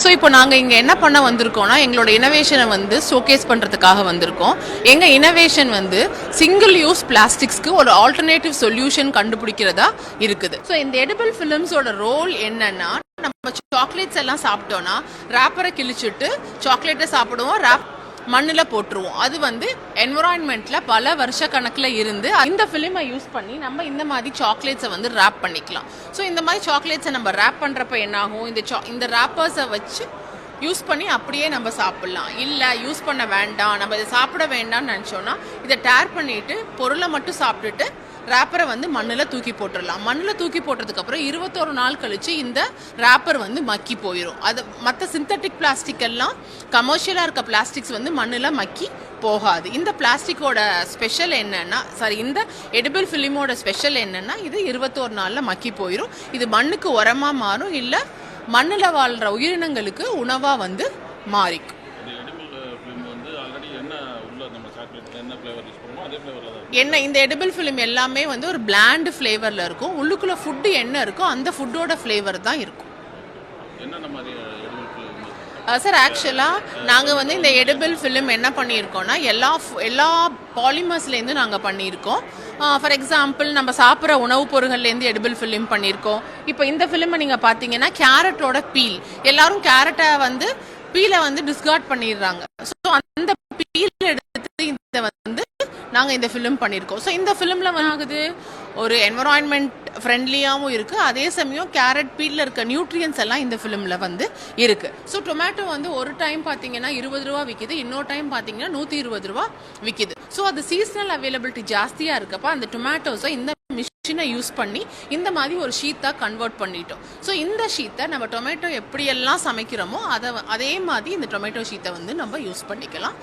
So இப்போ நாங்கள் இங்கே என்ன பண்ண வந்திருக்கோம்னா எங்களோட இனோவேஷனை வந்து ஷோகேஸ் பண்ணுறதுக்காக வந்திருக்கோம். எங்கள் இனோவேஷன் வந்து சிங்கிள் யூஸ் பிளாஸ்டிக்ஸ்க்கு ஒரு ஆல்டர்னேட்டிவ் சொல்யூஷன் கண்டுபிடிக்கிறதா இருக்குது. ஸோ இந்த எடிபிள் ஃபிலிம்ஸோட ரோல் என்னன்னா, நம்ம சாக்லேட்ஸ் எல்லாம் சாப்பிட்டோம்னா ராப்பரை கிழிச்சிட்டு சாக்லேட்டை சாப்பிடுவோம், மண்ணில் போட்டுருவோம். அது வந்து என்விரான்மெண்ட்ல பல வருஷ கணக்கில் இருந்து இந்த ஃபிலிமை யூஸ் பண்ணி நம்ம இந்த மாதிரி சாக்லேட்ஸை வந்து ரேப் பண்ணிக்கலாம். ஸோ இந்த மாதிரி சாக்லேட்ஸை நம்ம ரேப் பண்ணுறப்ப என்னாகும், இந்த ரேப்பர்ஸை வச்சு யூஸ் பண்ணி அப்படியே நம்ம சாப்பிட்லாம். இல்லை யூஸ் பண்ண வேண்டாம், நம்ம இதை சாப்பிட வேண்டாம்னு நினச்சோன்னா இதை டேர் பண்ணிவிட்டு பொருளை மட்டும் சாப்பிட்டுட்டு ரேப்பரை வந்து மண்ணில் தூக்கி போட்டுடலாம். மண்ணில் தூக்கி போட்டதுக்கப்புறம் 21 நாள் கழித்து இந்த ரேப்பர் வந்து மக்கி போயிடும். அது மற்ற சிந்தட்டிக் பிளாஸ்டிக் எல்லாம் கமர்ஷியலாக இருக்க பிளாஸ்டிக்ஸ் வந்து மண்ணில் மக்கி போகாது. இந்த பிளாஸ்டிக்கோட ஸ்பெஷல் என்னன்னா, இந்த எடிபிள் ஃபிலிமோட ஸ்பெஷல் என்னன்னா, இது 21 நாளில் மக்கி போயிடும். இது மண்ணுக்கு உரமாக மாறும், இல்லை மண்ணில் வாழ்கிற உயிரினங்களுக்கு உணவாக வந்து மாறிக்கும். என்ன இந்த எடிபிள் ஃபிலிம் எல்லாமே வந்து ஒரு பிளாண்ட் ஃப்ளேவரில் இருக்கும். உள்ளுக்குள்ள ஃபுட்டு என்ன இருக்கோ அந்த ஃபுட்டோட ஃப்ளேவர் தான் இருக்கும். சார் ஆக்சுவலாக நாங்கள் வந்து இந்த எடிபிள் ஃபிலிம் என்ன பண்ணியிருக்கோம்னா எல்லா பாலிமர்ஸ்லேருந்து நாங்கள் பண்ணியிருக்கோம். ஃபார் எக்ஸாம்பிள் நம்ம சாப்பிட்ற உணவுப் பொருள்கள்லேருந்து எடிபிள் ஃபிலிம் பண்ணியிருக்கோம். இப்போ இந்த ஃபிலிமை நீங்கள் பார்த்தீங்கன்னா கேரட்டோட பீல், எல்லாரும் கேரட்டை வந்து பீலை வந்து டிஸ்கார்ட் பண்ணிடுறாங்க. ஸோ அந்த பீல் எடுத்து இதை வந்து நாங்கள் இந்த ஃபிலிம் பண்ணியிருக்கோம். ஸோ இந்த ஃபிலிமில் ஆகுது ஒரு என்வரான்மெண்ட் ஃப்ரெண்ட்லியாகவும் இருக்குது, அதே சமயம் கேரட் பீலில் இருக்க நியூட்ரியன்ஸ் எல்லாம் இந்த ஃபிலிமில் வந்து இருக்குது. ஸோ டொமேட்டோ வந்து ஒரு டைம் பார்த்தீங்கன்னா 20 ரூபா விற்கிது, இன்னொரு டைம் பார்த்தீங்கன்னா 120 ரூபா விற்கிது. ஸோ அது சீசனல் அவைலபிலிட்டி ஜாஸ்தியாக இருக்கப்போ அந்த டொமேட்டோஸை இந்த மிஷினை யூஸ் பண்ணி இந்த மாதிரி ஒரு ஷீத்தாக கன்வெர்ட் பண்ணிட்டோம். ஸோ இந்த ஷீத்தை நம்ம டொமேட்டோ எப்படியெல்லாம் சமைக்கிறோமோ அதே மாதிரி இந்த டொமேட்டோ ஷீத்தை வந்து நம்ம யூஸ் பண்ணிக்கலாம்.